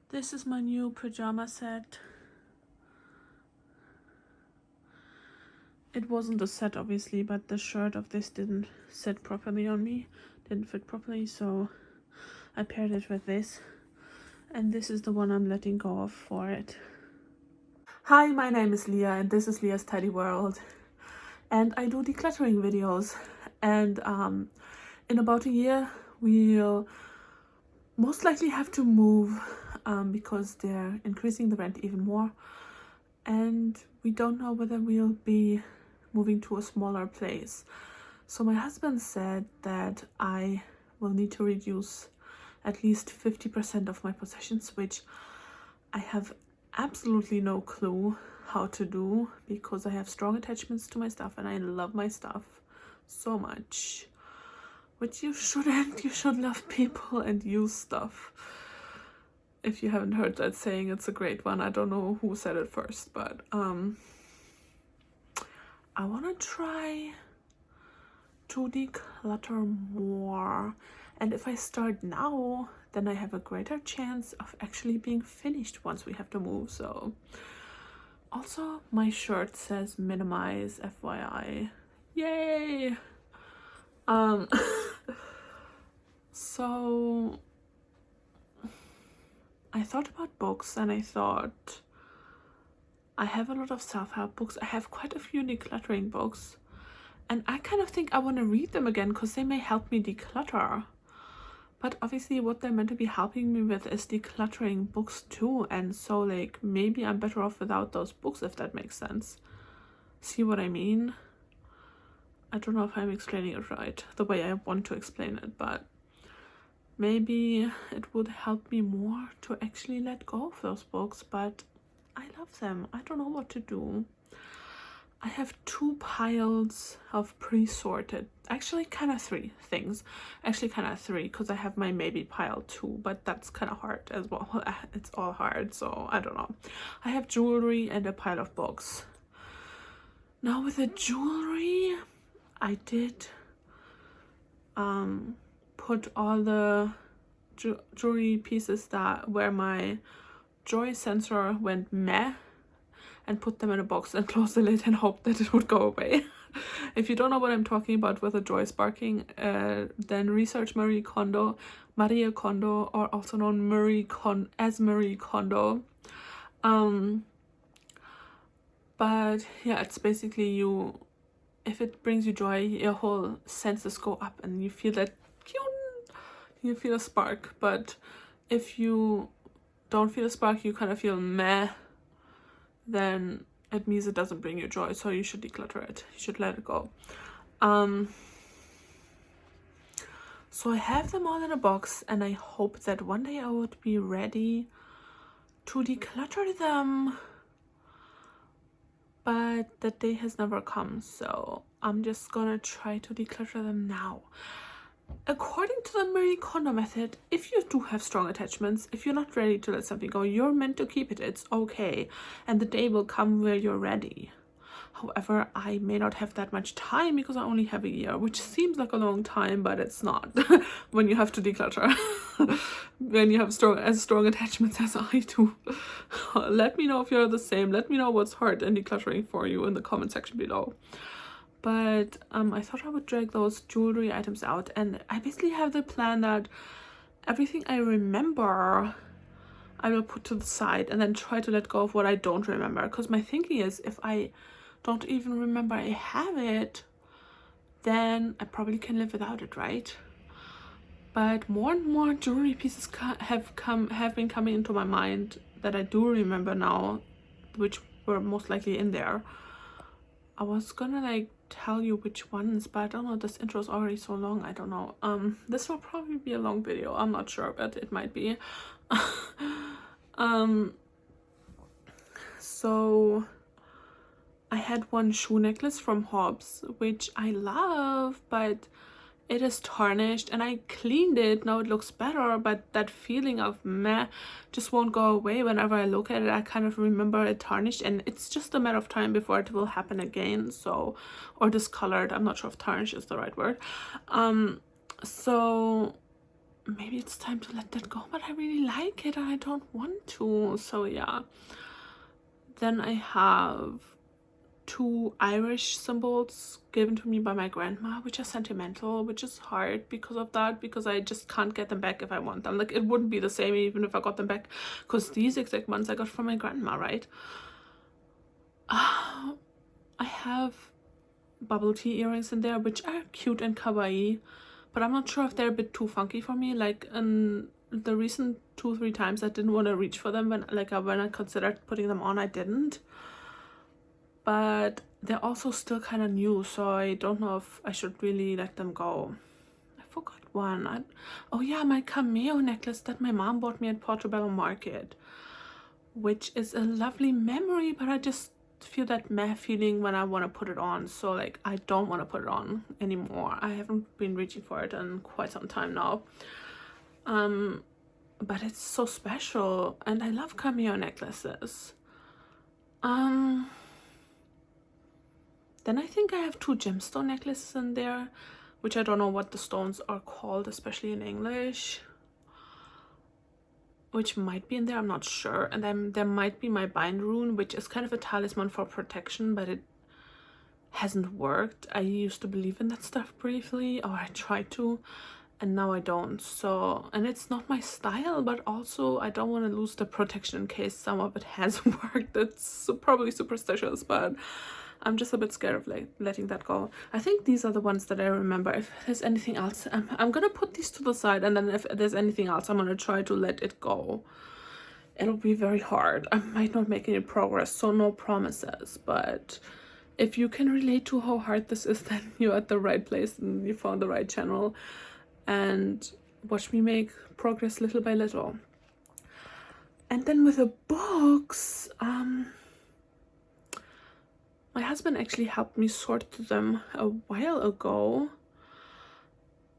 This is my new pajama set. It wasn't a set obviously, but the shirt of this didn't sit properly on me, didn't fit properly, so I paired it with this, and this is the one I'm letting go of for it. Hi, my name is Leah and this is Leah's Tidy World, and I do decluttering videos, and in about a year we'll most likely have to move because they're increasing the rent even more, and we don't know whether we'll be moving to a smaller place. So my husband said that I will need to reduce at least 50% of my possessions, which I have absolutely no clue how to do because I have strong attachments to my stuff and I love my stuff so much. Which you shouldn't. You should love people and use stuff. If you haven't heard that saying, it's a great one. I don't know who said it first, but I want to try to declutter more, and if I start now then I have a greater chance of actually being finished once we have to move. So also my shirt says minimize, FYI. Yay. So I thought about books, and I thought I have a lot of self-help books. I have quite a few decluttering books, and I kind of think I want to read them again because they may help me declutter. But obviously what they're meant to be helping me with is decluttering books too, and so like maybe I'm better off without those books, if that makes sense. See what I mean? I don't know if I'm explaining it right, the way I want to explain it, but maybe it would help me more to actually let go of those books, but I love them. I don't know what to do. I have 2 piles of pre-sorted, actually kind of 3 things, because I have my maybe pile too, but that's kind of hard as well. It's all hard, so I don't know. I have jewelry and a pile of books. Now with the jewelry, I did put all the jewelry pieces that where my joy sensor went meh, and put them in a box and close the lid and hope that it would go away. If you don't know what I'm talking about with the joy sparking, then research Marie Kondo, or also known as Marie Kondo. But yeah, it's basically if it brings you joy, your whole senses go up and you feel that you feel a spark. But if you don't feel a spark, you kind of feel meh, then it means it doesn't bring you joy, so you should declutter it. You should let it go. So I have them all in a box, and I hope that one day I would be ready to declutter them, but that day has never come, so I'm just gonna try to declutter them now. According to the Marie Kondo method, if you do have strong attachments, if you're not ready to let something go, you're meant to keep it. It's okay, and the day will come where you're ready. However, I may not have that much time because I only have a year, which seems like a long time, but it's not when you have to declutter. When you have strong attachments as I do. Let me know if you're the same. Let me know what's hard in decluttering for you in the comment section below. But I thought I would drag those jewelry items out, and I basically have the plan that everything I remember I will put to the side and then try to let go of what I don't remember, because my thinking is if I don't even remember I have it, then I probably can live without it, right? But more and more jewelry pieces have been coming into my mind that I do remember now, which were most likely in there. I was gonna like tell you which ones, but I don't know, this intro is already so long. I don't know. This will probably be a long video, I'm not sure, but it might be. So I had one shoe necklace from Hobbs, which I love, but it is tarnished, and I cleaned it. Now it looks better, but that feeling of meh just won't go away. Whenever I look at it, I kind of remember it tarnished, and it's just a matter of time before it will happen again. So, or discolored, I'm not sure if tarnish is the right word. So maybe it's time to let that go, but I really like it and I don't want to. So yeah. Then I have 2 Irish symbols given to me by my grandma, which are sentimental, which is hard because of that, because I just can't get them back if I want them. Like, it wouldn't be the same even if I got them back, because these exact ones I got from my grandma, right? I have bubble tea earrings in there, which are cute and kawaii, but I'm not sure if they're a bit too funky for me. Like, in the recent 2-3 times I didn't want to reach for them when I considered putting them on, I didn't. But they're also still kind of new, so I don't know if I should really let them go. I forgot one. Oh yeah, my cameo necklace that my mom bought me at Portobello Market, which is a lovely memory, but I just feel that meh feeling when I want to put it on. So like, I don't want to put it on anymore. I haven't been reaching for it in quite some time now. But it's so special, and I love cameo necklaces. Then I think I have 2 gemstone necklaces in there, which I don't know what the stones are called, especially in English, which might be in there, I'm not sure. And then there might be my bind rune, which is kind of a talisman for protection, but it hasn't worked. I used to believe in that stuff briefly, or I tried to, and now I don't. So, and it's not my style, but also I don't want to lose the protection in case some of it has worked. That's probably superstitious, but I'm just a bit scared of like letting that go. I think these are the ones that I remember. If there's anything else, I'm gonna put these to the side, and then if there's anything else, I'm gonna try to let it go. It'll be very hard. I might not make any progress, so no promises, but if you can relate to how hard this is, then you're at the right place and you found the right channel, and watch me make progress little by little. And then with the books, my husband actually helped me sort through them a while ago.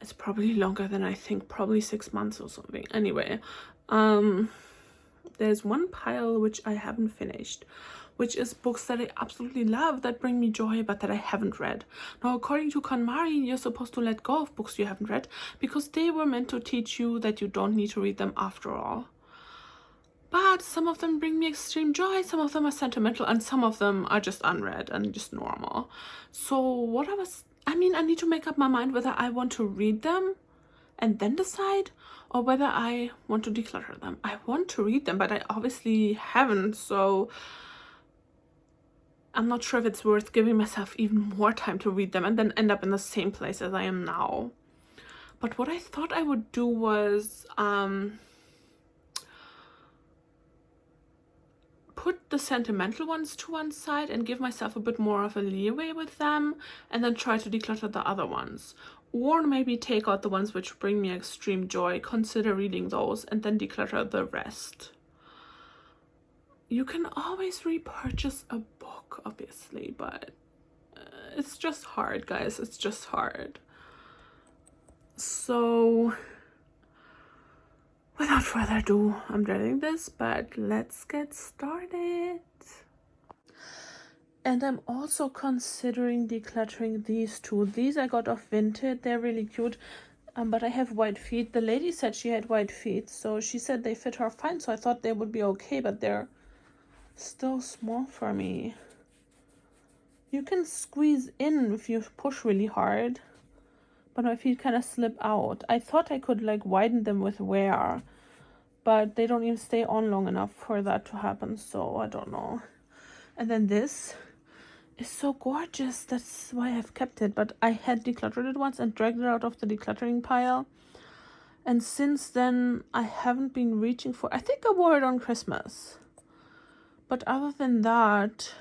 It's probably longer than I think, probably 6 months or something. Anyway, there's one pile which I haven't finished, which is books that I absolutely love, that bring me joy, but that I haven't read. Now, according to KonMari, you're supposed to let go of books you haven't read, because they were meant to teach you that you don't need to read them after all. But some of them bring me extreme joy, some of them are sentimental, and some of them are just unread and just normal. So I need to make up my mind whether I want to read them and then decide, or whether I want to declutter them. I want to read them, but I obviously haven't, so I'm not sure if it's worth giving myself even more time to read them and then end up in the same place as I am now. But what I thought I would do was put the sentimental ones to one side and give myself a bit more of a leeway with them, and then try to declutter the other ones. Or maybe take out the ones which bring me extreme joy, consider reading those, and then declutter the rest. You can always repurchase a book, obviously, but it's just hard, guys. It's just hard. So without further ado, I'm dreading this, but let's get started. And I'm also considering decluttering these 2. These I got off Vinted. They're really cute, but I have white feet. The lady said she had white feet, so she said they fit her fine, so I thought they would be okay, but they're still small for me. You can squeeze in if you push really hard, but my feet kind of slip out. I thought I could like widen them with wear, but they don't even stay on long enough for that to happen, so I don't know. And then this is so gorgeous, that's why I've kept it, but I had decluttered it once and dragged it out of the decluttering pile, and since then I haven't been reaching for. I think I wore it on Christmas, but other than that,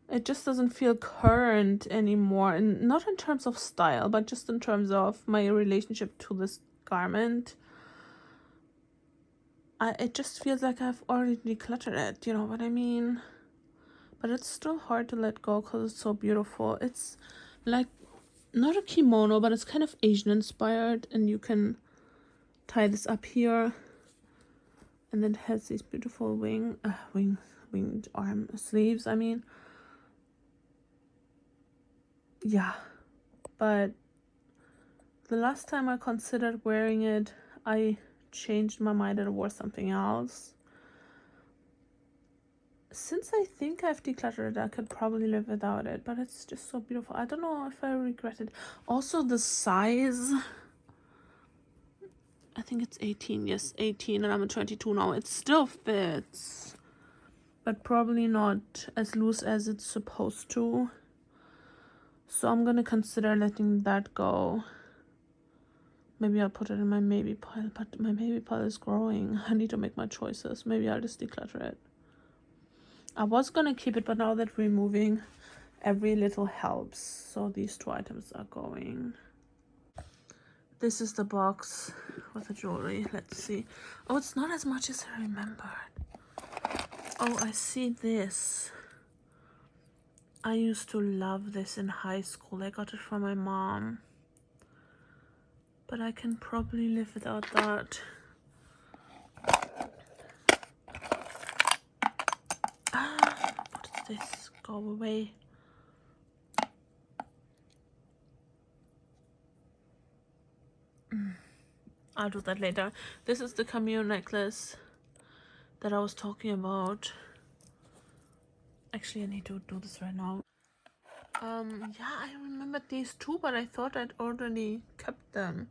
it just doesn't feel current anymore, and not in terms of style, but just in terms of my relationship to this garment. It just feels like I've already decluttered it, you know what I mean? But it's still hard to let go because it's so beautiful. It's like not a kimono, but it's kind of Asian inspired, and you can tie this up here, and then it has these beautiful winged arm sleeves. I mean, yeah, but The last time I considered wearing it, I changed my mind and wore something else. Since I think I've decluttered it, I could probably live without it, but it's just so beautiful. I don't know if I regret it. Also, the size, I think it's 18. Yes, 18, and I'm 22 now. It still fits, but probably not as loose as it's supposed to. So I'm gonna consider letting that go. Maybe I'll put it in my maybe pile, but my maybe pile is growing. I need to make my choices. Maybe I'll just declutter it. I was gonna keep it, but now that we're moving, every little helps. So these 2 items are going. This is the box with the jewelry. Let's see. Oh, it's not as much as I remembered. Oh, I see this. I used to love this in high school. I got it from my mom. But I can probably live without that. What is this? Go away. I'll do that later. This is the cameo necklace that I was talking about. Actually, I need to do this right now. Yeah, I remembered these 2, but I thought I'd already kept them.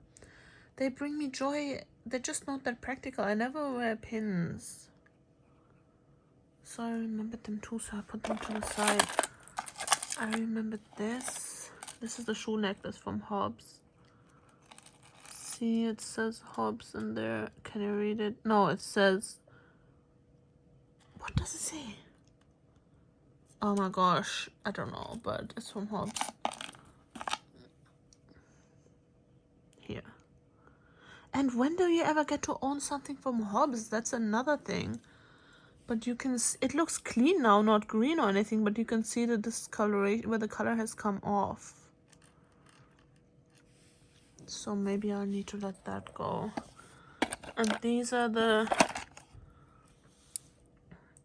They bring me joy. They're just not that practical. I never wear pins. So I remembered them too, so I put them to the side. I remembered this. This is the shoe necklace from Hobbs. See, it says Hobbs in there. Can you read it? No, it says... What does it say? Oh my gosh. I don't know, but it's from Hobbs. Here. And when do you ever get to own something from Hobbs? That's another thing. But you can... It looks clean now, not green or anything, but you can see the discoloration where the color has come off. So maybe I'll need to let that go. And these are the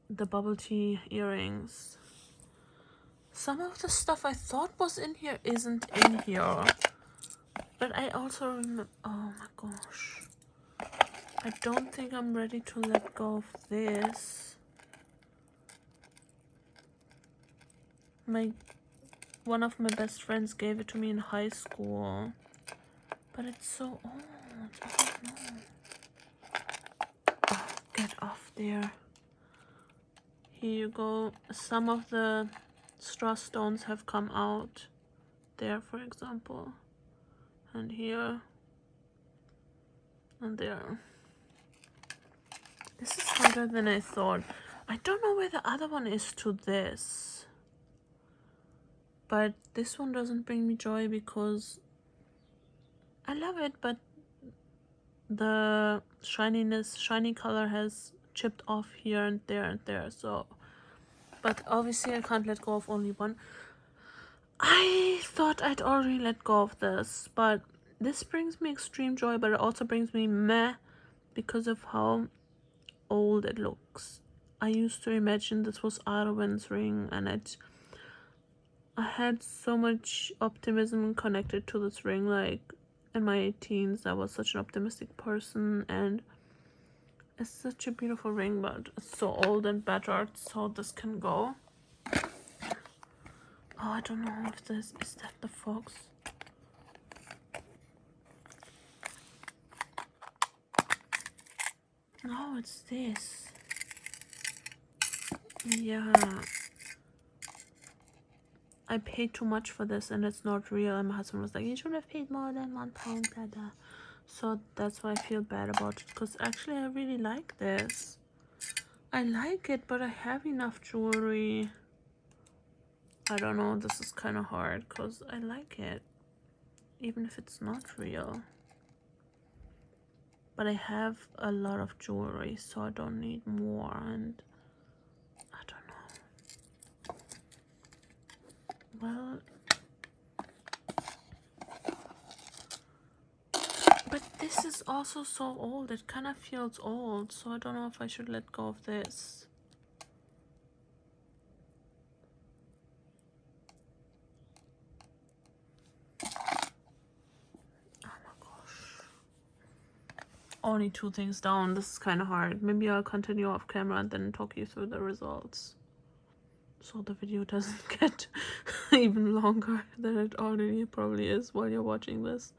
bubble tea earrings. Some of the stuff I thought was in here isn't in here. But I also remember... Oh my gosh. I don't think I'm ready to let go of this. One of my best friends gave it to me in high school. But it's so old. I don't know. Oh, get off there. Here you go. Some of the straw stones have come out. There, for example. And here. And there. This is harder than I thought. I don't know where the other one is to this. But this one doesn't bring me joy because I love it, but the shiny color has chipped off here and there. So, but obviously I can't let go of only one. I thought I'd already let go of this, but this brings me extreme joy, but it also brings me meh because of how old it looks. I used to imagine this was Arwen's ring, and I had so much optimism connected to this ring. Like in my teens, I was such an optimistic person, and it's such a beautiful ring, but it's so old and battered, so this can go. Oh, I don't know if this is that the fox. No, it's this. Yeah. I paid too much for this and it's not real. And my husband was like, you should have paid more than £1, blah, blah. So that's why I feel bad about it. Because actually I really like this. I like it, but I have enough jewelry. I don't know, this is kind of hard because I like it. Even if it's not real. But I have a lot of jewelry, so I don't need more. And I don't know. Well, but this is also so old. It kind of feels old, so I don't know if I should let go of this. Oh my only 2 things down. This is kind of hard. Maybe I'll continue off camera and then talk you through the results, so the video doesn't get even longer than it already probably is while you're watching this,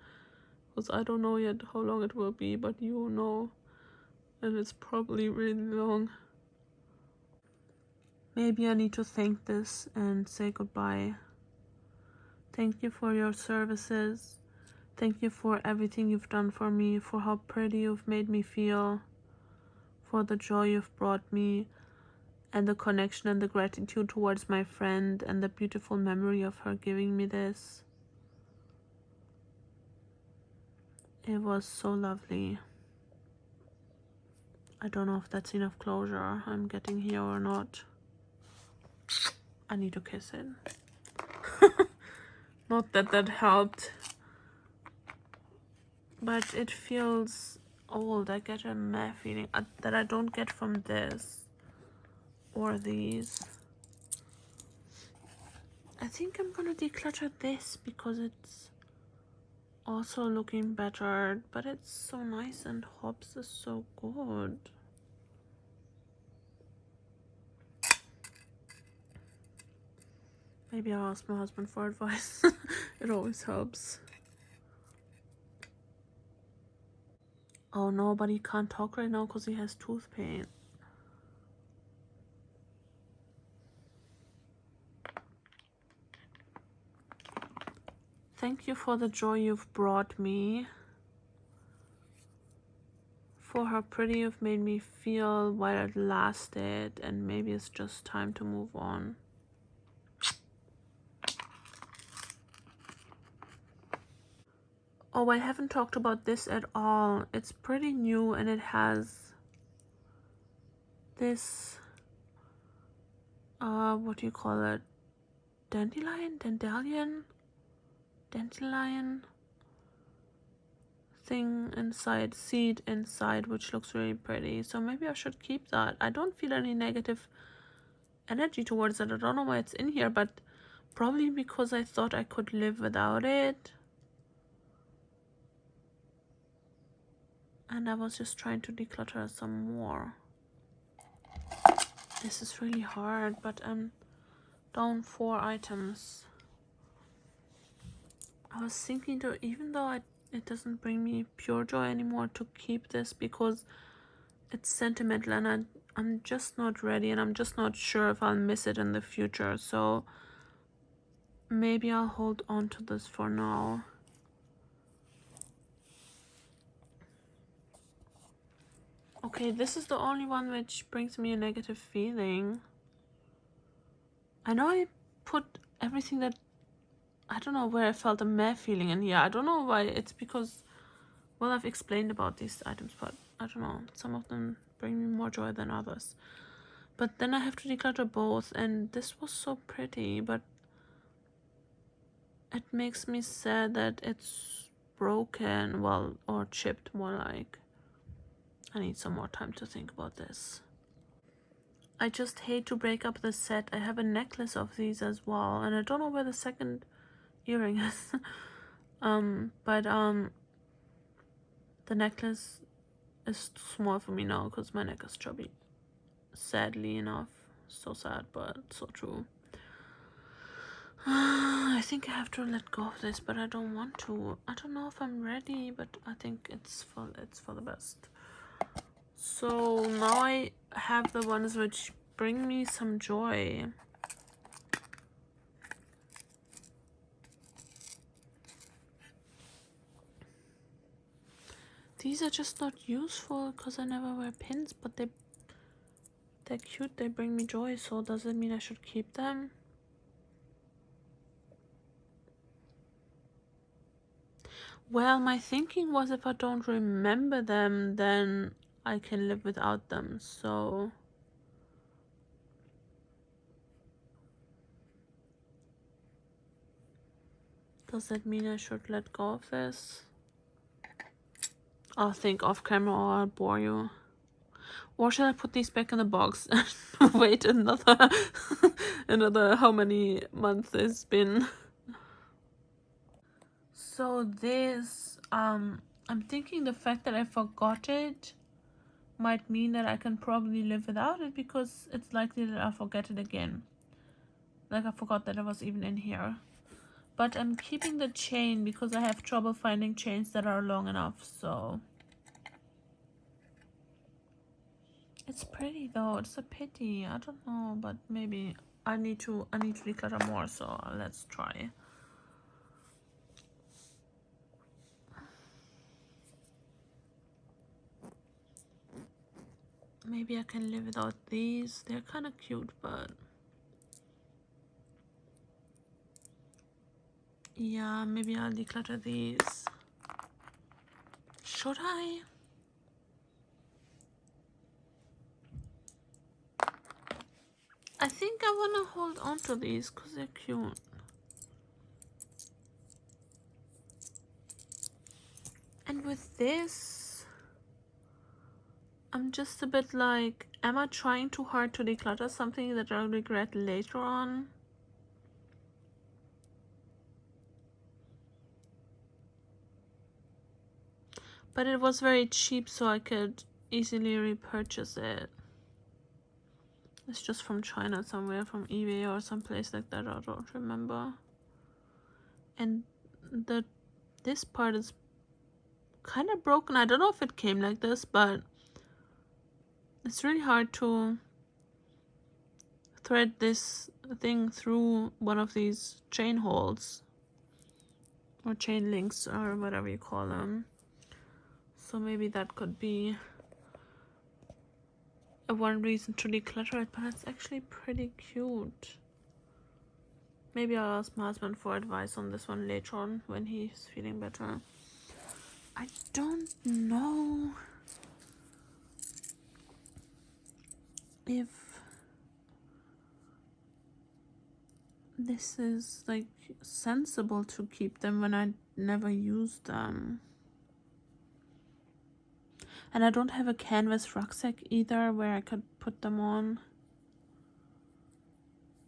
because I don't know yet how long it will be, but you know, and it's probably really long. Maybe I need to thank this and say goodbye. Thank you for your services. Thank you for everything you've done for me, for how pretty you've made me feel, for the joy you've brought me, and the connection and the gratitude towards my friend, and the beautiful memory of her giving me this. It was so lovely. I don't know if that's enough closure I'm getting here or not. I need to kiss it. Not that that helped, but it feels old. I get a meh feeling that I don't get from this or these. I think I'm gonna declutter this because it's also looking better, but it's so nice and hops is so good. Maybe I'll ask my husband for advice. It always helps. Oh no, but he can't talk right now because he has tooth pain. Thank you for the joy you've brought me, for how pretty you've made me feel while it lasted, and maybe it's just time to move on. Oh, I haven't talked about this at all. It's pretty new and it has this, what do you call it? Dandelion thing inside, seed inside, which looks really pretty. So maybe I should keep that. I don't feel any negative energy towards it. I don't know why it's in here, but probably because I thought I could live without it. And I was just trying to declutter some more. This is really hard, but I'm down 4 items. I was thinking to, even though it doesn't bring me pure joy anymore, to keep this because it's sentimental and I'm just not ready, and I'm just not sure if I'll miss it in the future. So maybe I'll hold on to this for now. Okay, this is the only one which brings me a negative feeling. I know I put everything that, I don't know where I felt a meh feeling in here. I don't know why. It's because, well, I've explained about these items, but I don't know. Some of them bring me more joy than others. But then I have to declutter both, and this was so pretty, but it makes me sad that it's broken, well, or chipped more like. I need some more time to think about this. I just hate to break up the set. I have a necklace of these as well, and I don't know where the second earring is. But the necklace is too small for me now because my neck is chubby. Sadly enough. So sad, but so true. I think I have to let go of this, but I don't want to. I don't know if I'm ready, but I think it's for the best. So now I have the ones which bring me some joy. These are just not useful because I never wear pins, but they're cute, they bring me joy. So does it mean I should keep them? Well, my thinking was if I don't remember them, then I can live without them. So does that mean I should let go of this? I'll think off camera or I'll bore you. Or should I put these back in the box and wait another another how many months it's been? So this I'm thinking the fact that I forgot it might mean that I can probably live without it, because it's likely that I'll forget it again. Like, I forgot that it was even in here. But I'm keeping the chain because I have trouble finding chains that are long enough, so. It's pretty though, it's a pity. I don't know, but maybe I need to declutter more, so let's try. Maybe I can live without these. They're kind of cute, but yeah, maybe I'll declutter these. Should I? I think I want to hold on to these because they're cute. And with this, I'm just a bit like, am I trying too hard to declutter something that I'll regret later on? But it was very cheap, so I could easily repurchase it. It's just from China somewhere, from eBay or someplace like that, I don't remember. And this part is kind of broken. I don't know if it came like this, but it's really hard to thread this thing through one of these chain holes or chain links or whatever you call them. So maybe that could be one reason to declutter it, but it's actually pretty cute. Maybe I'll ask my husband for advice on this one later on when he's feeling better. I don't know if this is like sensible to keep them when I never use them. And I don't have a canvas rucksack either where I could put them on.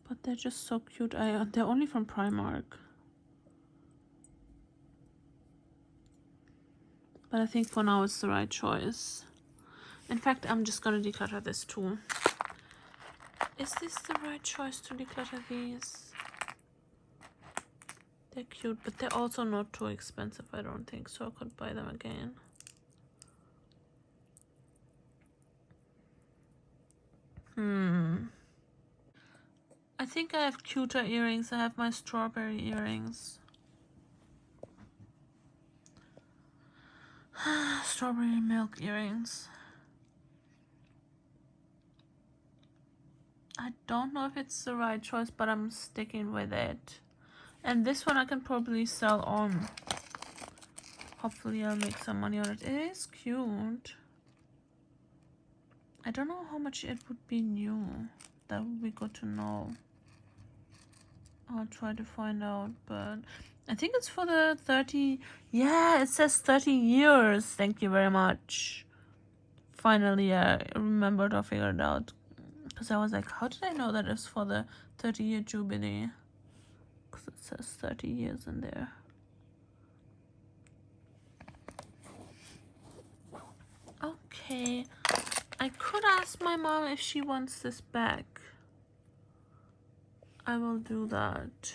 But they're just so cute. They're only from Primark. But I think for now it's the right choice. In fact, I'm just gonna declutter this too. Is this the right choice to declutter these? They're cute, but they're also not too expensive, I don't think, so I could buy them again. I think I have cuter earrings. I have my strawberry earrings. Strawberry milk earrings. I don't know if it's the right choice, but I'm sticking with it. And this one I can probably sell on. Hopefully I'll make some money on it. It is cute. I don't know how much it would be new. That would be good to know. I'll try to find out, but I think it's for the 30. Yeah, it says 30 years. Thank you very much. Finally, I remembered or figured it out. Because I was like, how did I know that it's for the 30-year jubilee? Because it says 30 years in there. Okay. I could ask my mom if she wants this back. I will do that.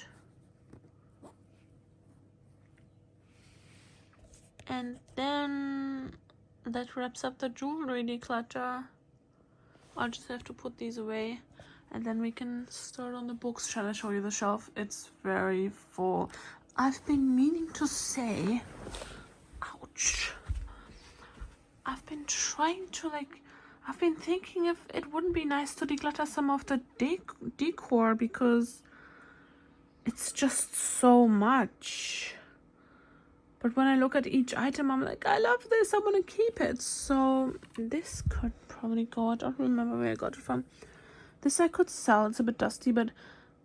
And then that wraps up the jewelry declutter. I'll just have to put these away and then we can start on the books. Shall I show you the shelf? It's very full. I've been meaning to say, ouch. I've been trying to I've been thinking if it wouldn't be nice to declutter some of the decor because it's just so much. But when I look at each item, I'm like, I love this, I want to keep it. So this could probably go. I don't remember where I got it from. This I could sell. It's a bit dusty, but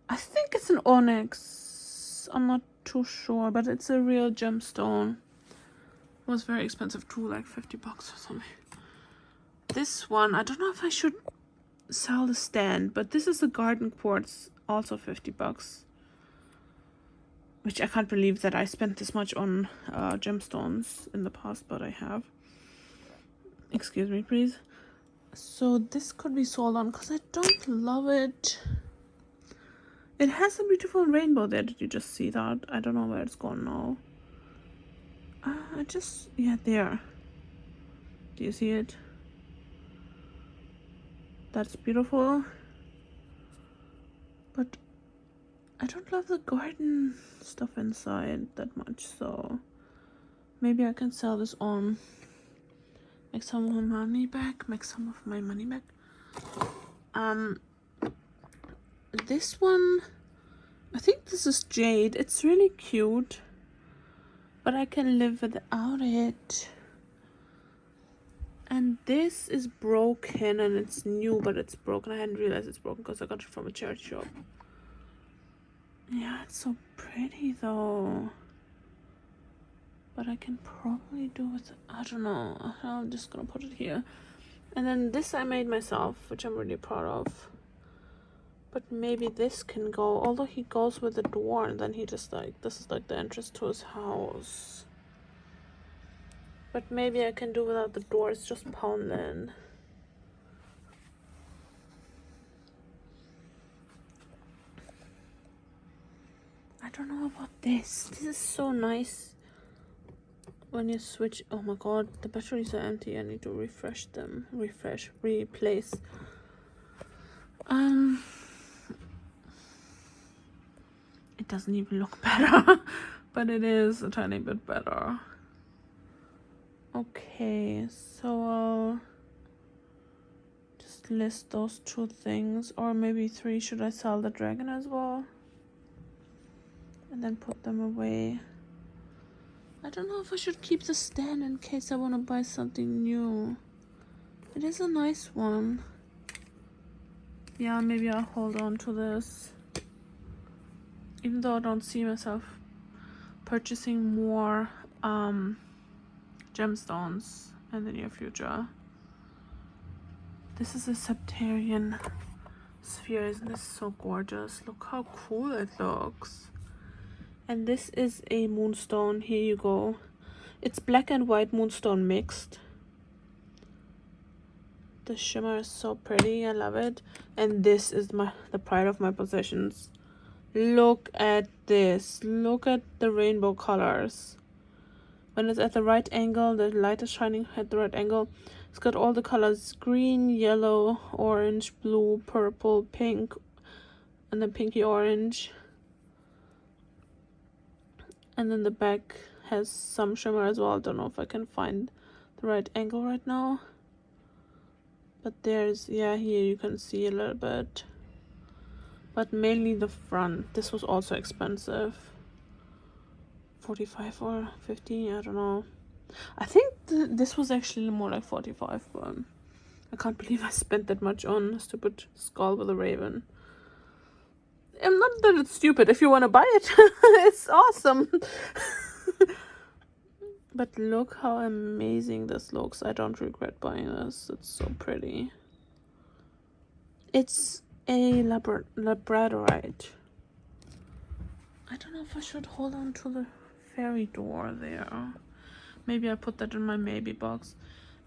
I think it's an onyx. I'm not too sure, but it's a real gemstone. It was very expensive too, like 50 bucks or something. This one, I don't know if I should sell the stand, but this is a garden quartz, also 50 bucks. which I can't believe that I spent this much on gemstones in the past, but I have. Excuse me, please. So this could be sold on because I don't love it. It has a beautiful rainbow there. Did you just see that? I don't know where it's gone now. Yeah, there. Do you see it? That's beautiful. But I don't love the garden stuff inside that much, so maybe I can sell this on. Make some of my money back. Make some of my money back. This one, I think this is jade. It's really cute, but I can live without it. And this is broken, and it's new, but it's broken. I hadn't realized it's broken because I got it from a charity shop. Yeah, it's so pretty though. But I can probably do with, I don't know. I'm just gonna put it here. And then this I made myself, which I'm really proud of. But maybe this can go, although he goes with the door, and then he just like, this is like the entrance to his house. But maybe I can do without the door. It's just poundland. I don't know about this. This is so nice. When you switch, oh my god, the batteries are empty. I need to refresh them. Replace. It doesn't even look better, but it is a tiny bit better. Okay, so I'll just list those 2 things, or maybe 3. Should I sell the dragon as well? And then put them away. I don't know if I should keep the stand in case I want to buy something new. It is a nice one. Yeah, maybe I'll hold on to this. Even though I don't see myself purchasing more gemstones in the near future. This is a Septarian sphere. Isn't this so gorgeous? Look how cool it looks. And this is a moonstone. Here you go. It's black and white moonstone mixed. The shimmer is so pretty. I love it. And this is the pride of my possessions. Look at this. Look at the rainbow colors. When it's at the right angle, the light is shining at the right angle. It's got all the colors: green, yellow, orange, blue, purple, pink, and then pinky orange. And then the back has some shimmer as well. I don't know if I can find the right angle right now. But there's, yeah, here you can see a little bit. But mainly the front. This was also expensive. 45 or 50, I don't know. I think this was actually more like 45, but I can't believe I spent that much on a stupid skull with a raven. And not that it's stupid. If you want to buy it, it's awesome. But look how amazing this looks. I don't regret buying this. It's so pretty. It's a labradorite. I don't know if I should hold on to the fairy door there. Maybe I put that in my maybe box.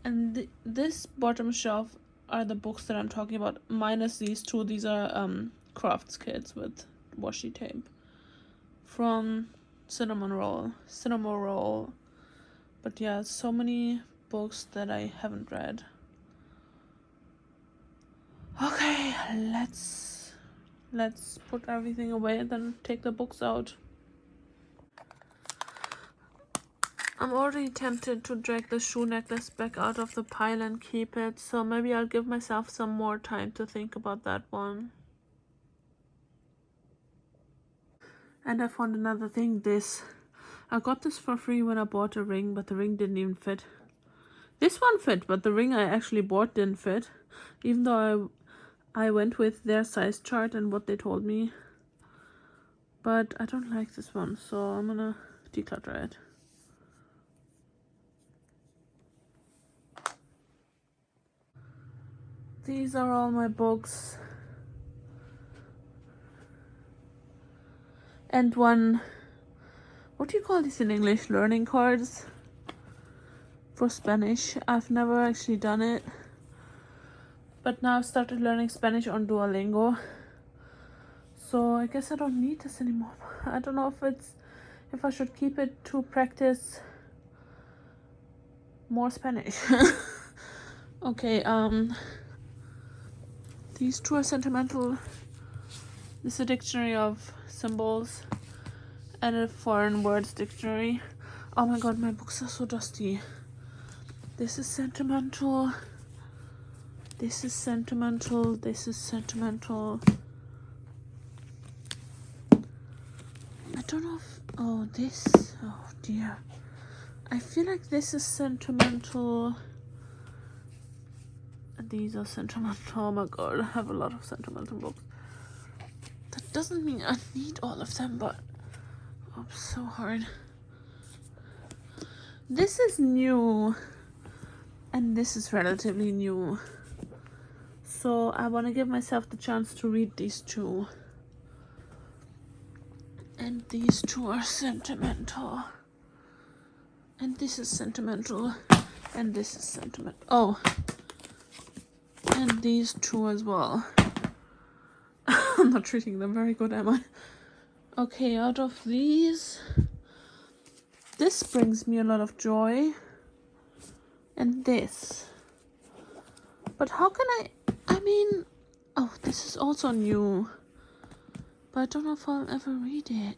And this bottom shelf are the books that I'm talking about, minus these 2. These are crafts kits with washi tape from Cinnamon Roll. But yeah, so many books that I haven't read. Okay, let's put everything away and then take the books out. I'm already tempted to drag the shoe necklace back out of the pile and keep it, so maybe I'll give myself some more time to think about that one. And I found another thing. I got this for free when I bought a ring, but the ring didn't even fit. This one fit, but the ring I actually bought didn't fit, even though I went with their size chart and what they told me. But I don't like this one, so I'm gonna declutter it. These are all my books. And one what do you call this in English? Learning cards for Spanish. I've never actually done it, but now I've started learning Spanish on Duolingo, so I guess I don't need this anymore. I don't know if I should keep it to practice more Spanish. Okay, these two are sentimental. This is a dictionary of symbols and a foreign words dictionary. Oh my god, my books are so dusty. This is sentimental. This is sentimental. This is sentimental. I don't know if... oh, this... oh dear. I feel like this is sentimental. And these are sentimental. Oh my god, I have a lot of sentimental books. That doesn't mean I need all of them, but... oh, so hard. This is new. And this is relatively new. So I want to give myself the chance to read these two. And these two are sentimental. And this is sentimental. And this is sentimental. Oh. And these two as well. I'm not treating them very good, am I? Okay, out of these, this brings me a lot of joy. And this. But how can I mean, oh, this is also new. But I don't know if I'll ever read it.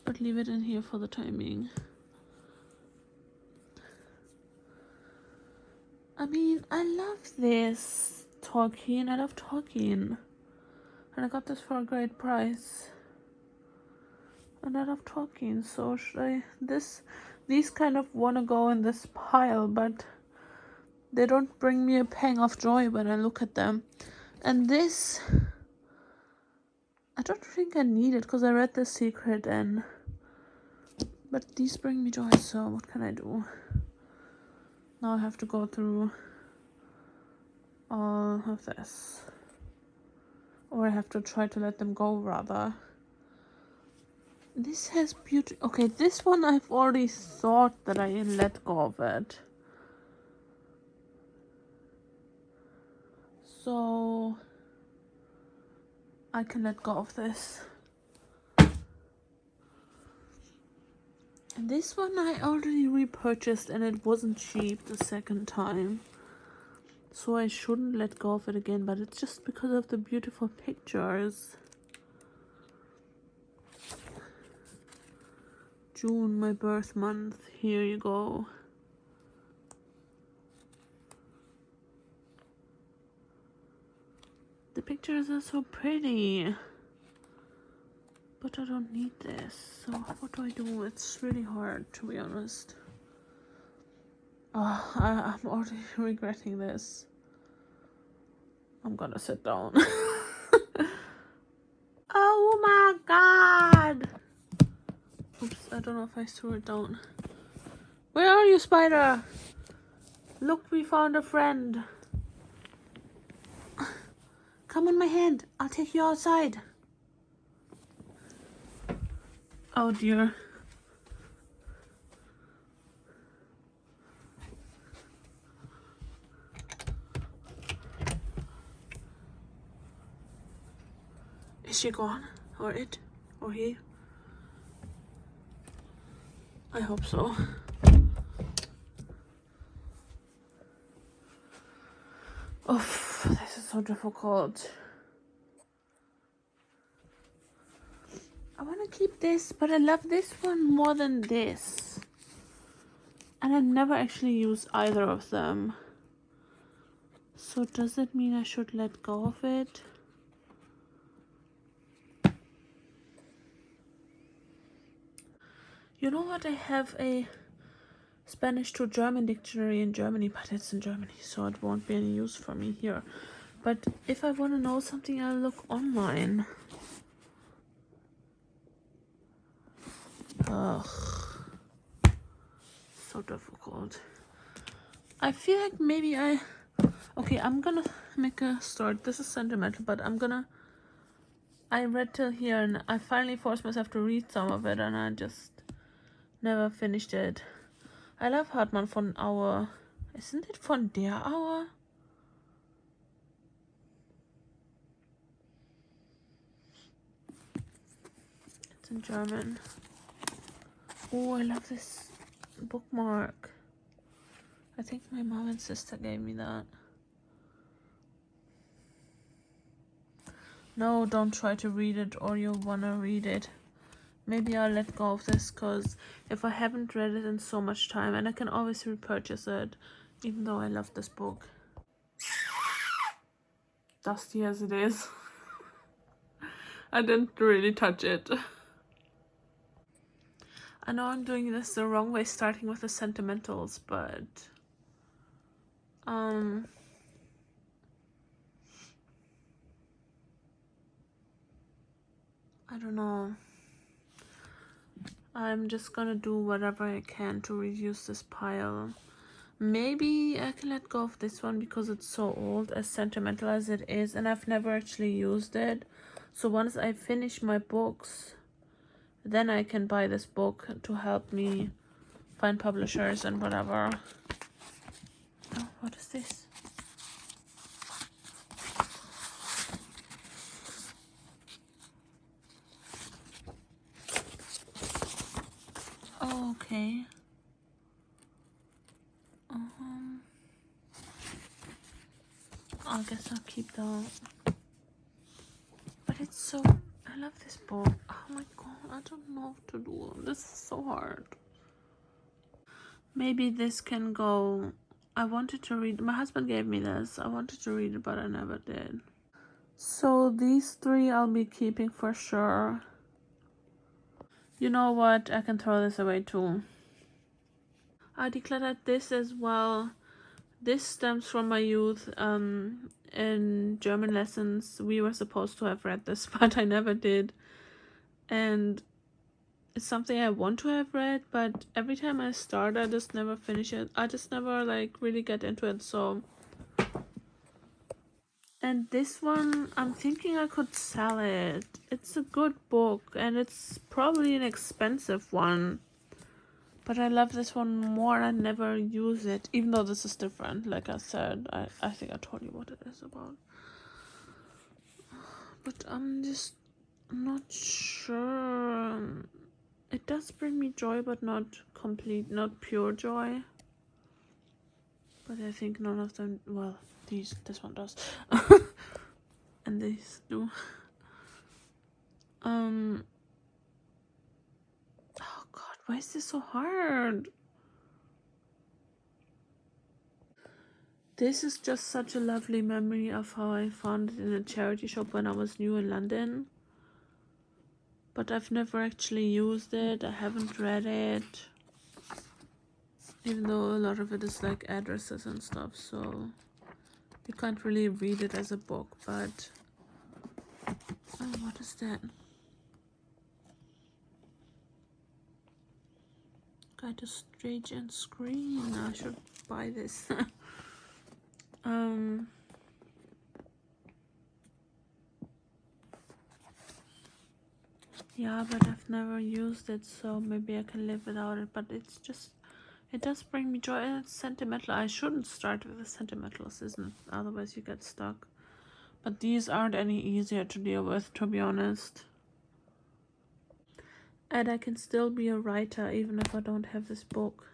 But leave it in here for the time being. I mean, I love this Tolkien. I love Tolkien. And I got this for a great price. And I love Tolkien, so should I... these kind of want to go in this pile, but they don't bring me a pang of joy when I look at them. And this... I don't think I need it because I read The Secret and... but these bring me joy, so what can I do? Now I have to go through all of this. Or I have to try to let them go, rather. This has beauty... okay, this one I've already thought that I let go of it. So... I can let go of this. And this one I already repurchased and it wasn't cheap the second time. So I shouldn't let go of it again, but it's just because of the beautiful pictures. June, my birth month. Here you go. The pictures are so pretty. But I don't need this. So what do I do? It's really hard, to be honest. Oh, I'm already regretting this. I'm gonna sit down. Oh my god! Oops, I don't know if I threw it down. Where are you, spider? Look, we found a friend. Come on my hand. I'll take you outside. Oh dear. Is she gone? Or it? Or he? I hope so. Oh, this is so difficult. I want to keep this, but I love this one more than this. And I never actually use either of them. So does it mean I should let go of it? You know what? I have a Spanish to German dictionary in Germany, but it's in Germany, so it won't be any use for me here. But if I want to know something, I'll look online. Ugh. So difficult. I feel like maybe okay, I'm gonna make a start. This is sentimental, but I'm gonna I read till here and I finally forced myself to read some of it and I just never finished it. I love Hartmann von Auer. Isn't it von der Auer? It's in German. Oh, I love this bookmark. I think my mom and sister gave me that. No, don't try to read it or you'll wanna read it. Maybe I'll let go of this because if I haven't read it in so much time, and I can always repurchase it, even though I love this book. Dusty as it is. I didn't really touch it. I know I'm doing this the wrong way, starting with the sentimentals, but I don't know. I'm just gonna do whatever I can to reduce this pile. Maybe I can let go of this one because it's so old, as sentimental as it is, and I've never actually used it. So once I finish my books, then I can buy this book to help me find publishers and whatever. Oh, what is this? Oh, okay. I guess I'll keep that. But it's so... I love this book. Oh my god, I don't know what to do. This is so hard. Maybe this can go... I wanted to read... My husband gave me this. I wanted to read it, but I never did. So these three I'll be keeping for sure. You know what? I can throw this away too. I decluttered this as well. This stems from my youth. In German lessons, we were supposed to have read this, but I never did. And it's something I want to have read, but every time I start, I just never finish it. I just never like really get into it. So, and this one, I'm thinking I could sell it. It's a good book, and it's probably an expensive one. But I love this one more. I never use it, even though this is different. Like I said, I think I told you what it is about. But I'm just not sure. It does bring me joy, but not complete, not pure joy. But I think none of them, well, this one does. And these do. Oh god, why is this so hard? This is just such a lovely memory of how I found it in a charity shop when I was new in London. But I've never actually used it. I haven't read it. Even though a lot of it is like addresses and stuff, so you can't really read it as a book. But oh, what is that? Got a strange and screen. I should buy this. Yeah, but I've never used it, so maybe I can live without it. But it's just, it does bring me joy, and it's sentimental. I shouldn't start with the sentimentals, isn't it? Otherwise you get stuck. But these aren't any easier to deal with, to be honest. And I can still be a writer even if I don't have this book.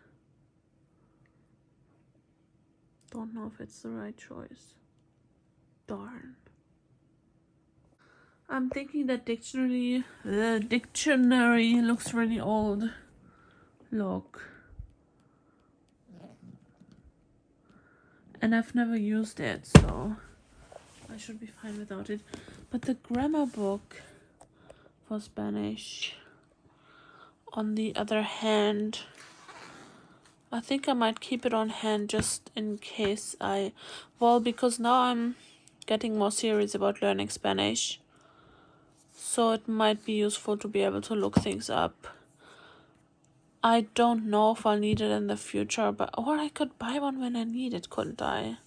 Don't know if it's the right choice. Darn. I'm thinking that dictionary looks really old. Look. And I've never used it, so I should be fine without it. But the grammar book for Spanish, on the other hand, I think I might keep it on hand just in case because now I'm getting more serious about learning Spanish. So it might be useful to be able to look things up. I don't know if I'll need it in the future, or I could buy one when I need it, couldn't I?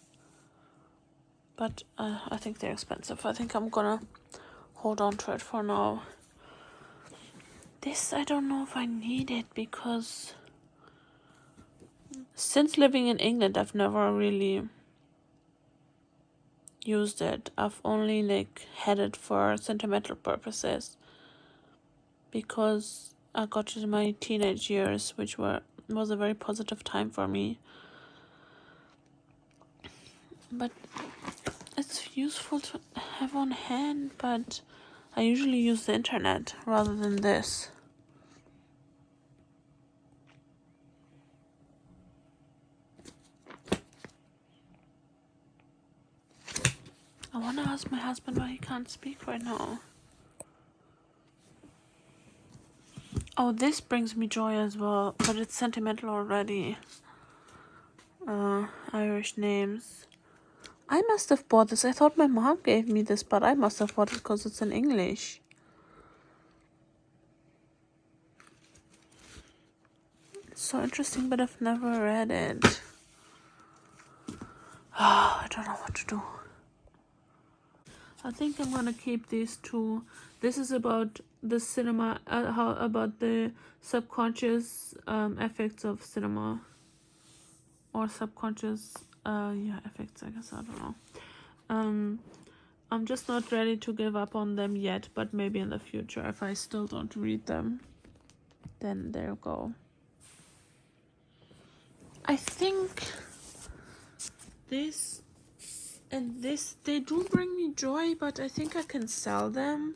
But I think they're expensive. I think I'm gonna hold on to it for now. This I don't know if I need it, because since living in England I've never really used it. I've only like had it for sentimental purposes, because I got it in my teenage years, which was a very positive time for me. But it's useful to have on hand, but I usually use the internet rather than this. I want to ask my husband why he can't speak right now. Oh, this brings me joy as well, but it's sentimental already. Irish names. I must have bought this. I thought my mom gave me this, but I must have bought it because it's in English. It's so interesting, but I've never read it. I don't know what to do. I think I'm gonna keep these two. This is about the cinema, about the subconscious effects of cinema, or subconscious effects, I guess. I don't know. I'm just not ready to give up on them yet, but maybe in the future, if I still don't read them, then there you go. I think this and this, they do bring me joy, but I think I can sell them,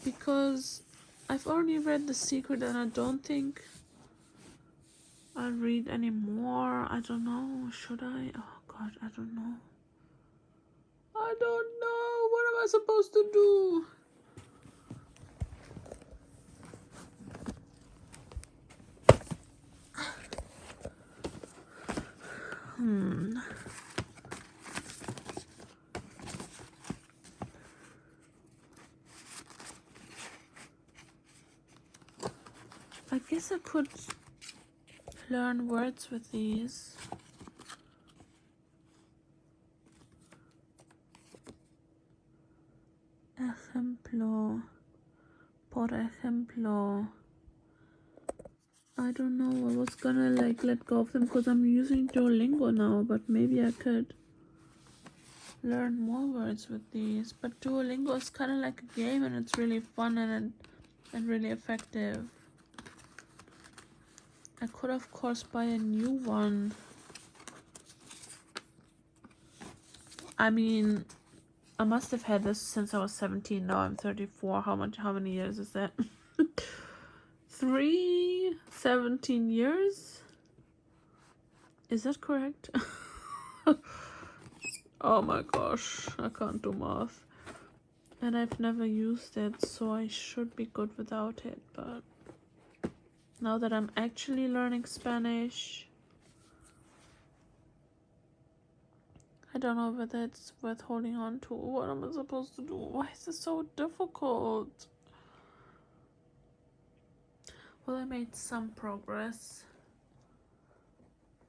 because I've already read The Secret and I don't think I'll read any more. I don't know. Should I? Oh god, I don't know. I don't know. What am I supposed to do? I guess I could learn words with these. Ejemplo. Por ejemplo. I don't know. I was gonna like let go of them because I'm using Duolingo now, but maybe I could learn more words with these. But Duolingo is kind of like a game, and it's really fun and really effective. I could of course buy a new one. I mean, I must have had this since I was 17. Now I'm 34. How many years is that? 17 years? Is that correct? Oh my gosh, I can't do math. And I've never used it, so I should be good without it. But now that I'm actually learning Spanish, I don't know whether it's worth holding on to. What am I supposed to do? Why is this so difficult? Well, I made some progress.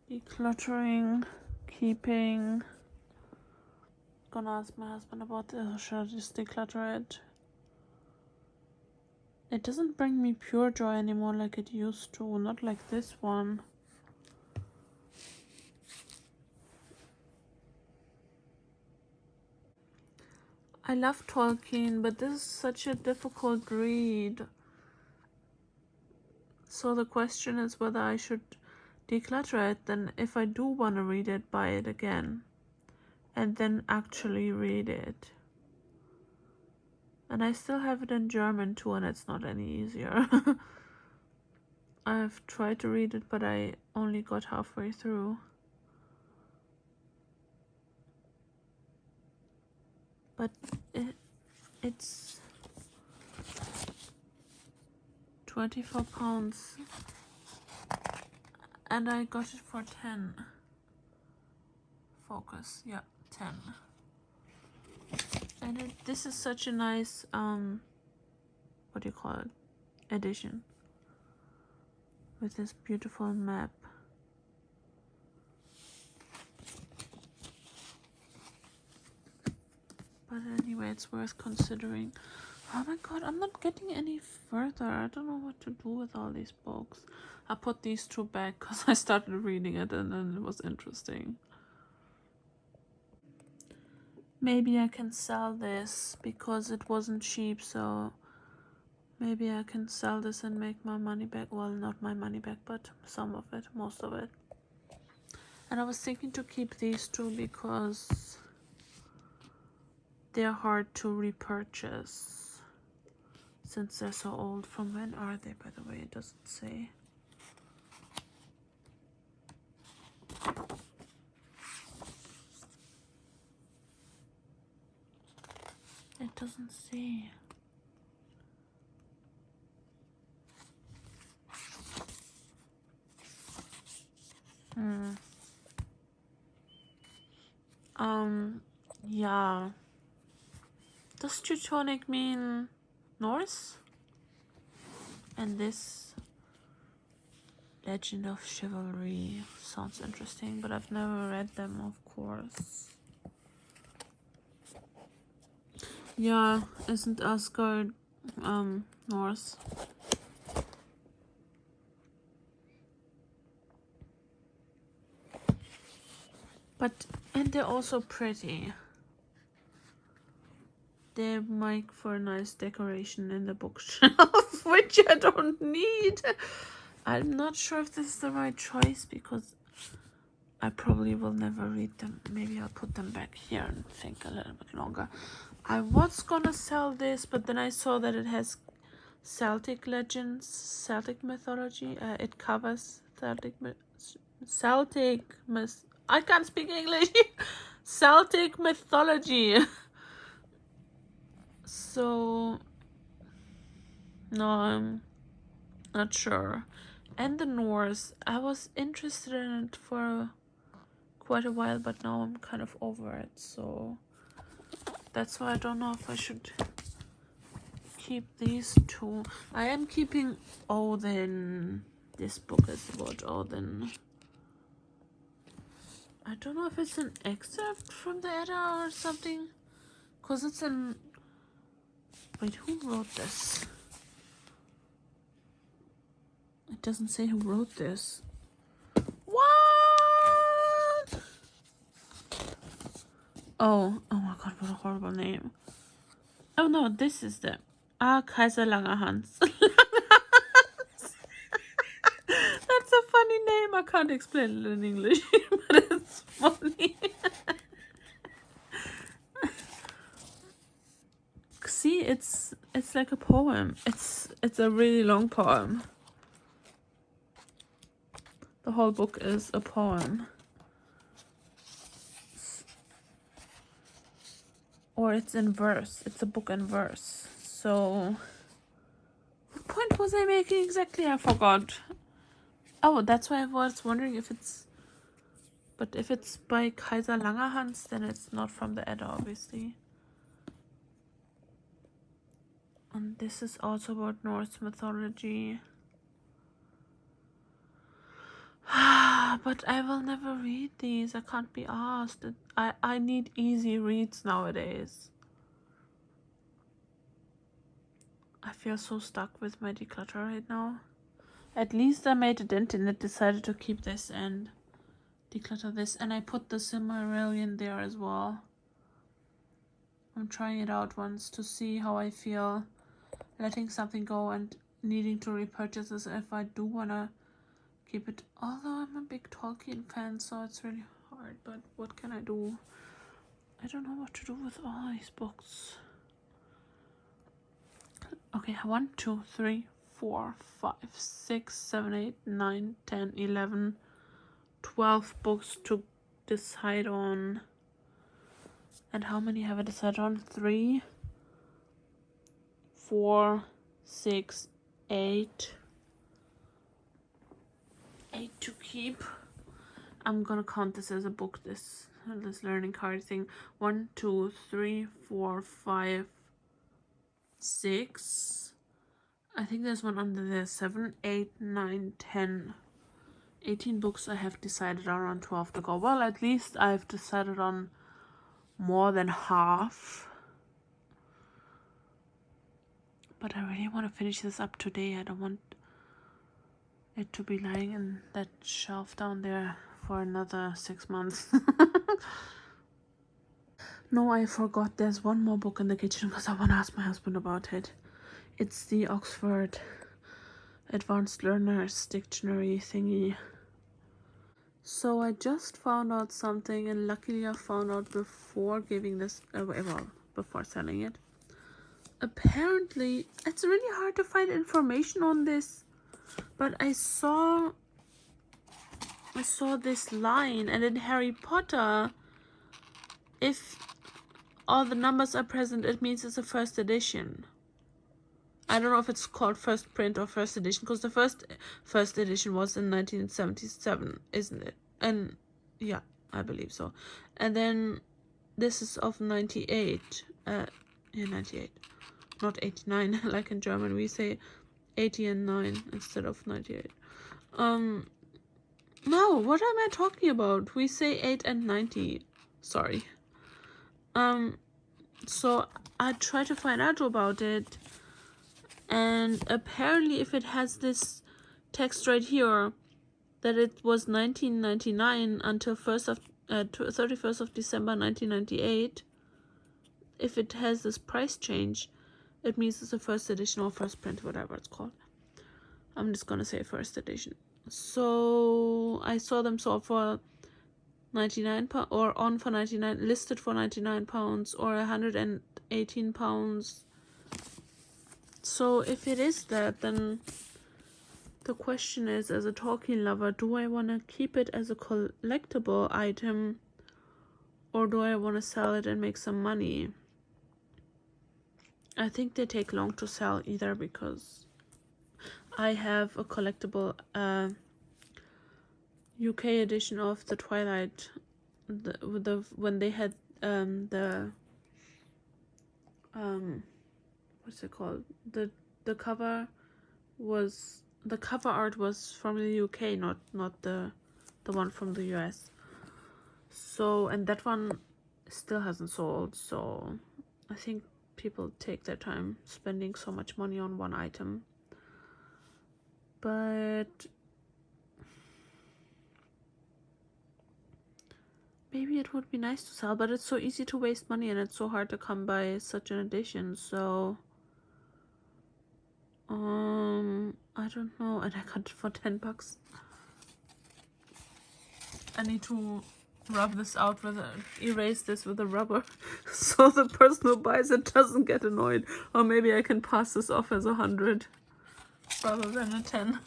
Decluttering, keeping. Gonna ask my husband about this, or should I just declutter it? It doesn't bring me pure joy anymore like it used to, not like this one. I love Tolkien, but this is such a difficult read. So the question is whether I should declutter it, then if I do want to read it, buy it again. And then actually read it. And I still have it in German too, and it's not any easier. I've tried to read it, but I only got halfway through. But it's £24, and I got it for 10. Focus, yeah, 10. And this is such a nice what do you call it, edition, with this beautiful map. But anyway, it's worth considering. Oh my god, I'm not getting any further. I don't know what to do with all these books. I put these two back because I started reading it and then it was interesting. Maybe I can sell this because it wasn't cheap, so maybe I can sell this and make my money back. Well, not my money back, but some of it, most of it. And I was thinking to keep these two because they're hard to repurchase since they're so old. From when are they, by the way? It doesn't say. It doesn't say. Yeah. Does Teutonic mean Norse? And this Legend of Chivalry sounds interesting, but I've never read them, of course. Yeah, isn't Asgard Norse? And they're also pretty. They make for a nice decoration in the bookshelf, which I don't need. I'm not sure if this is the right choice because I probably will never read them. Maybe I'll put them back here and think a little bit longer. I was gonna sell this, but then I saw that it has Celtic legends, Celtic mythology. It covers I can't speak English. Celtic mythology. So no, I'm not sure. And the Norse, I was interested in it for quite a while, but now I'm kind of over it. So that's why I don't know if I should keep these two. I am keeping Odin. This book is about Odin. I don't know if it's an excerpt from the Edda or something. Because it's an... Wait, who wrote this? It doesn't say who wrote this. What? Oh my god, what a horrible name. Oh no, this is the... Kaiser Langerhans. That's a funny name. I can't explain it in English, but it's funny. See, it's like a poem. It's a really long poem. The whole book is a poem. Or it's in verse. It's a book in verse. So, what point was I making exactly? I forgot. Oh, that's why I was wondering if it's... But if it's by Kaiser Langerhans, then it's not from the Edda, obviously. And this is also about Norse mythology. But I will never read these. I can't be asked. I need easy reads nowadays. I feel so stuck with my declutter right now. At least I made a dent in it, decided to keep this and declutter this. And I put the Silmarillion there as well. I'm trying it out once to see how I feel letting something go and needing to repurchase this if I do want to keep it. Although I'm a big Tolkien fan, so it's really hard. But what can I do? I don't know what to do with all these books. Okay, 1, 2, 3, 4, 5, 6, 7, 8, 9, 10, 11, 12 books to decide on. And how many have I decided on? 3, 4, 6, 8. 8 to keep. I'm gonna count this as a book, this learning card thing. 1, 2, 3, 4, 5, 6. I think there's one under there. 7, 8, 9, 10. 18 books I have decided on, around 12 to go. Well, at least I've decided on more than half. But I really want to finish this up today. I don't want it to be lying in that shelf down there for another 6 months. No, I forgot. There's one more book in the kitchen because I want to ask my husband about it. It's the Oxford Advanced Learners Dictionary thingy. So I just found out something, and luckily I found out before giving this away, well, before selling it. Apparently, it's really hard to find information on this, but I saw this line, and in Harry Potter, if all the numbers are present, it means it's a first edition. I don't know if it's called first print or first edition, because the first edition was in 1977, isn't it? And yeah, I believe so. And then this is of 98. Yeah, 98, not 89. Like in German, we say 80 and 9 instead of 98. No, what am I talking about? We say 8 and 90. Sorry. So I tried to find out about it, and apparently if it has this text right here that it was 1999 until 31st of December 1998, if it has this price change, it means it's a first edition or first print, whatever it's called. I'm just gonna say first edition. So I saw them sold for 99 pounds, or on for 99, listed for 99 pounds or 118 pounds. So if it is that, then the question is, as a Tolkien lover, do I want to keep it as a collectible item, or do I want to sell it and make some money? I think they take long to sell either, because I have a collectible UK edition of the Twilight, when they had what's it called? The cover art was from the UK, not the one from the US. So, and that one still hasn't sold, so I think people take their time spending so much money on one item. But maybe it would be nice to sell, but it's so easy to waste money, and it's so hard to come by such an edition. So I don't know. And I got it for $10. I need to rub this out erase this with a rubber so the person who buys it doesn't get annoyed. Or maybe I can pass this off as 100 rather than a 10.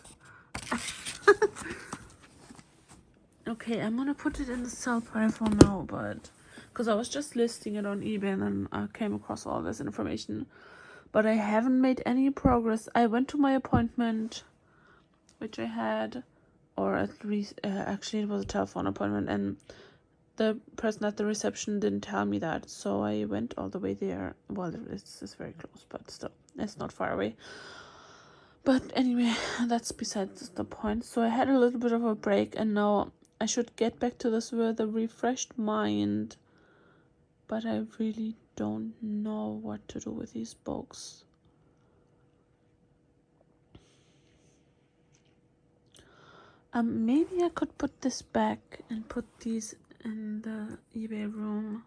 Okay, I'm gonna put it in the sell price for now, but because I was just listing it on eBay and then I came across all this information, but I haven't made any progress. I went to my appointment, which I had, or at least actually it was a telephone appointment, and the person at the reception didn't tell me that, so I went all the way there. Well, it's very close, but still, it's not far away. But anyway, that's besides the point. So I had a little bit of a break, and now I should get back to this with a refreshed mind, but I really don't know what to do with these books. Maybe I could put this back and put these in the eBay room.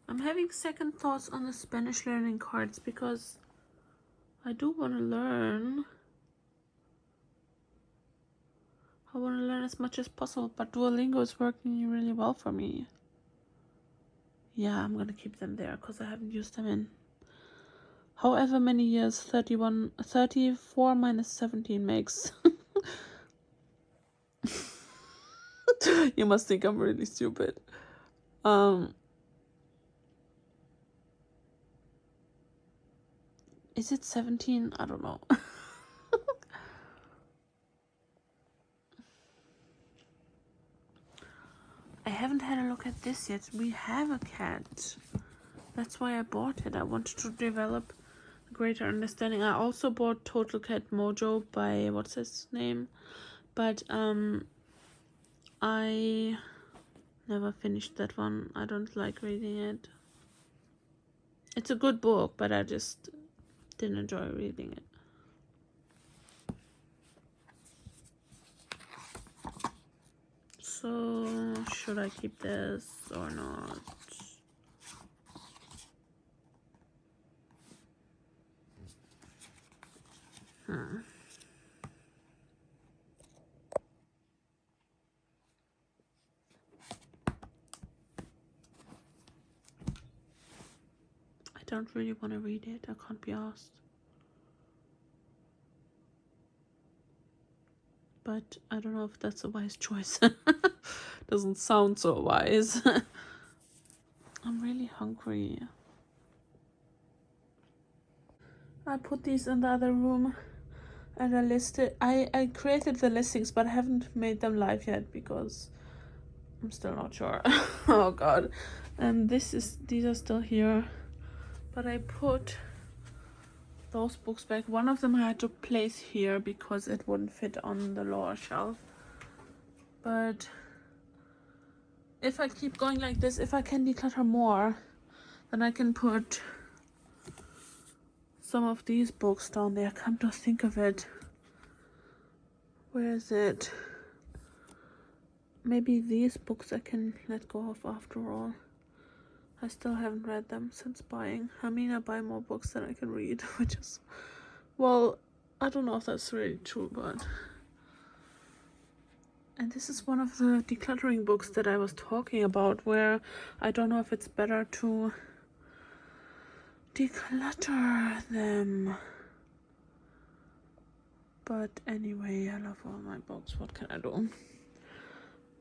I'm having second thoughts on the Spanish learning cards, because I do want to learn. I want to learn as much as possible, but Duolingo is working really well for me. Yeah, I'm gonna keep them there because I haven't used them in however many years. 34 minus 17 makes. You must think I'm really stupid. Is it 17? I don't know. I haven't had a look at this yet. We have a cat. That's why I bought it. I wanted to develop a greater understanding. I also bought Total Cat Mojo by, what's his name? But I never finished that one. I don't like reading it. It's a good book, but I just didn't enjoy reading it. So, should I keep this or not? I don't really want to read it. I can't be asked. But I don't know if that's a wise choice. Doesn't sound so wise. I'm really hungry. I put these in the other room and I created the listings, but I haven't made them live yet because I'm still not sure. Oh god. These are still here, but I put those books back. One of them I had to place here because it wouldn't fit on the lower shelf. But if I keep going like this, if I can declutter more, then I can put some of these books down there. Come to think of it, where is it? Maybe these books I can let go of after all. I still haven't read them since buying. I mean, I buy more books than I can read, which is, well, I don't know if that's really true, but... And this is one of the decluttering books that I was talking about, where I don't know if it's better to declutter them. But anyway, I love all my books. What can I do?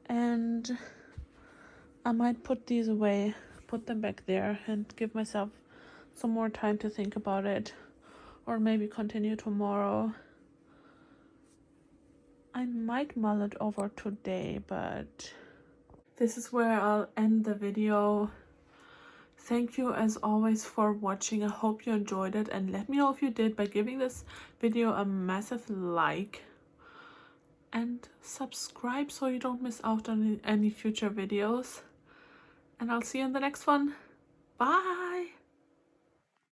And I might put these away, put them back there, and give myself some more time to think about it, or maybe continue tomorrow. I might mull it over today, but this is where I'll end the video. Thank you as always for watching. I hope you enjoyed it, and let me know if you did by giving this video a massive like and subscribe so you don't miss out on any future videos. And I'll see you in the next one. Bye!